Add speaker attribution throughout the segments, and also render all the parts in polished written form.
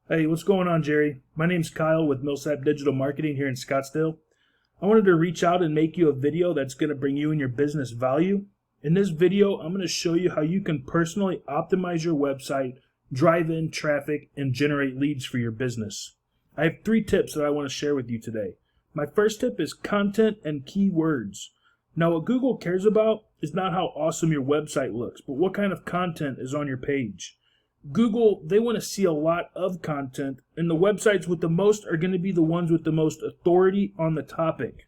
Speaker 1: Hey, what's going on, Jerry? My name's Kyle with Millsap Digital Marketing here in Scottsdale. I wanted to reach out and make you a video that's going to bring you and your business value. In this video, I'm going to show you how you can personally optimize your website, drive in traffic, and generate leads for your business. I have 3 tips that I want to share with you today. My first tip is content and keywords. Now, what Google cares about is not how awesome your website looks, but what kind of content is on your page. Google, they want to see a lot of content, and the websites with the most are going to be the ones with the most authority on the topic.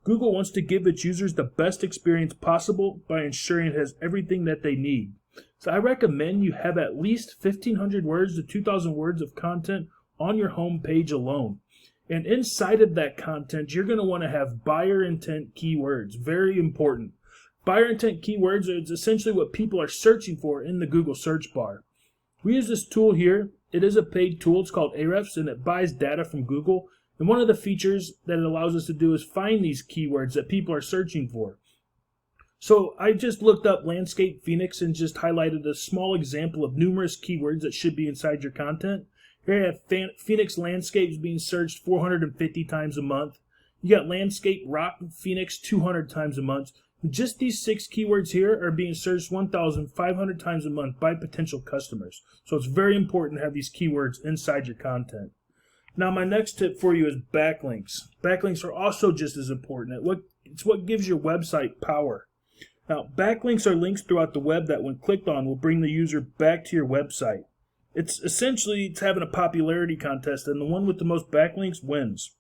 Speaker 1: Google wants to give its users the best experience possible by ensuring it has everything that they need. So I recommend you have at least 1,500 words to 2,000 words of content on your home page alone. And inside of that content, you're going to want to have buyer intent keywords. Very important. Buyer intent keywords are essentially what people are searching for in the Google search bar. We use this tool here. It is a paid tool. It's called Ahrefs, and it buys data from Google. And one of the features that it allows us to do is find these keywords that people are searching for. So I just looked up landscape Phoenix and just highlighted a small example of numerous keywords that should be inside your content. Here you have Phoenix landscapes being searched 450 times a month. You got landscape rock Phoenix 200 times a month. Just these 6 keywords here are being searched 1,500 times a month by potential customers. So it's very important to have these keywords inside your content. Now my next tip for you is backlinks. Backlinks are also just as important. It's what gives your website power. Now backlinks are links throughout the web that when clicked on will bring the user back to your website. It's having a popularity contest, and the one with the most backlinks wins.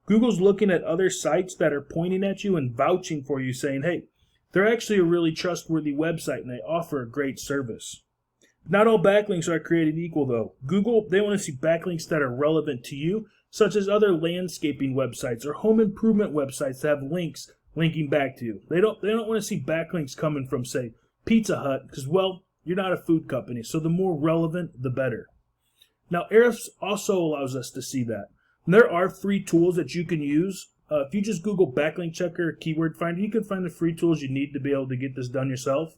Speaker 1: Google's looking at other sites that are pointing at you and vouching for you, saying, hey, they're actually a really trustworthy website and they offer a great service. Not all backlinks are created equal, though. Google, they want to see backlinks that are relevant to you, such as other landscaping websites or home improvement websites that have links linking back to you. They don't want to see backlinks coming from, say, Pizza Hut, because, well, you're not a food company, so the more relevant, the better. Now, Ahrefs also allows us to see that. And there are free tools that you can use. If you just Google backlink checker or keyword finder, you can find the free tools you need to be able to get this done yourself.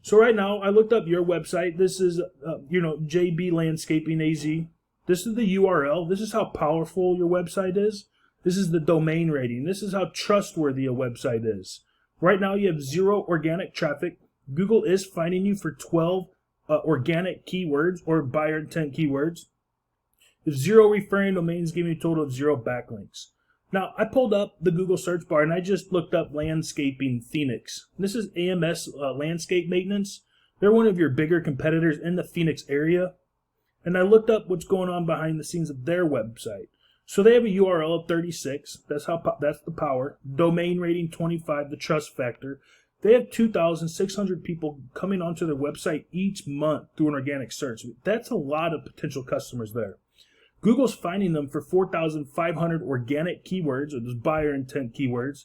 Speaker 1: So right now, I looked up your website. This is, JB Landscaping AZ. This is the URL. This is how powerful your website is. This is the domain rating. This is how trustworthy a website is. Right now, you have 0 organic traffic. Google is finding you for 12 organic keywords or buyer intent keywords. If 0 referring domains give me a total of 0 backlinks. Now, I pulled up the Google search bar and I just looked up landscaping Phoenix. This is AMS Landscape Maintenance. They're one of your bigger competitors in the Phoenix area. And I looked up what's going on behind the scenes of their website. So they have a URL of 36. That's the power. Domain rating 25, the trust factor. They have 2,600 people coming onto their website each month through an organic search. That's a lot of potential customers there. Google's finding them for 4,500 organic keywords, or those buyer intent keywords.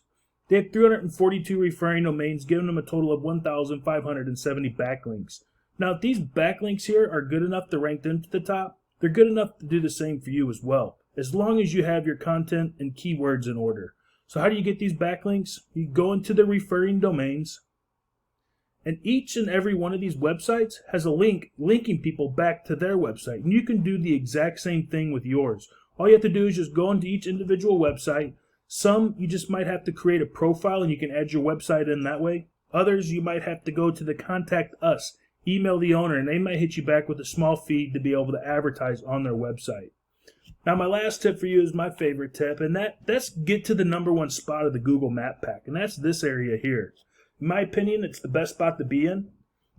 Speaker 1: They have 342 referring domains, giving them a total of 1,570 backlinks. Now, if these backlinks here are good enough to rank them to the top, they're good enough to do the same for you as well, as long as you have your content and keywords in order. So how do you get these backlinks? You go into the referring domains, and each and every one of these websites has a link linking people back to their website. And you can do the exact same thing with yours. All you have to do is just go into each individual website. Some, you just might have to create a profile and you can add your website in that way. Others, you might have to go to the Contact Us, email the owner, and they might hit you back with a small fee to be able to advertise on their website. Now, my last tip for you is my favorite tip, and that's get to the #1 spot of the Google Map Pack, and that's this area here. In my opinion, it's the best spot to be in.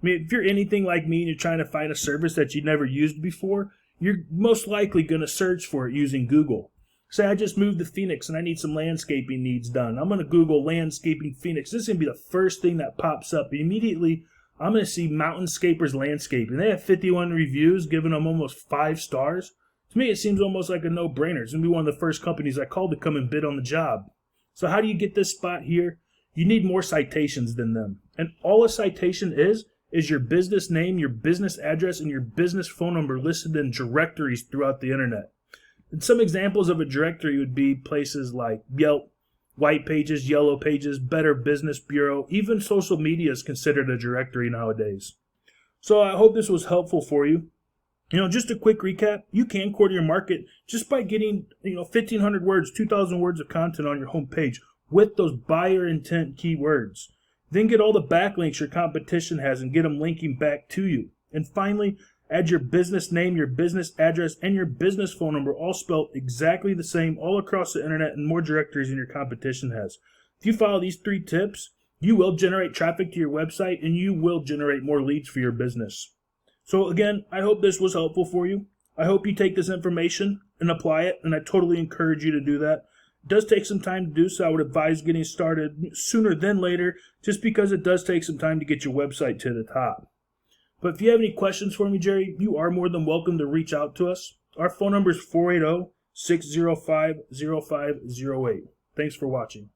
Speaker 1: I mean, if you're anything like me and you're trying to find a service that you've never used before, you're most likely going to search for it using Google. Say I just moved to Phoenix and I need some landscaping needs done. I'm going to Google landscaping Phoenix. This is going to be the first thing that pops up. Immediately, I'm going to see Mountainscapers Landscaping. They have 51 reviews, giving them almost 5 stars. To me, it seems almost like a no-brainer. It's going to be one of the first companies I called to come and bid on the job. So how do you get this spot here? You need more citations than them. And all a citation is your business name, your business address, and your business phone number listed in directories throughout the internet. And some examples of a directory would be places like Yelp, White Pages, Yellow Pages, Better Business Bureau. Even social media is considered a directory nowadays. So I hope this was helpful for you. Just a quick recap, you can quarter your market just by getting, 1,500 words, 2,000 words of content on your homepage with those buyer intent keywords. Then get all the backlinks your competition has and get them linking back to you. And finally, add your business name, your business address, and your business phone number, all spelled exactly the same all across the internet and more directories than your competition has. If you follow these 3 tips, you will generate traffic to your website and you will generate more leads for your business. So again, I hope this was helpful for you. I hope you take this information and apply it, and I totally encourage you to do that. It does take some time to do, so I would advise getting started sooner than later, just because it does take some time to get your website to the top. But if you have any questions for me, Jerry, you are more than welcome to reach out to us. Our phone number is 480-605-0508. Thanks for watching.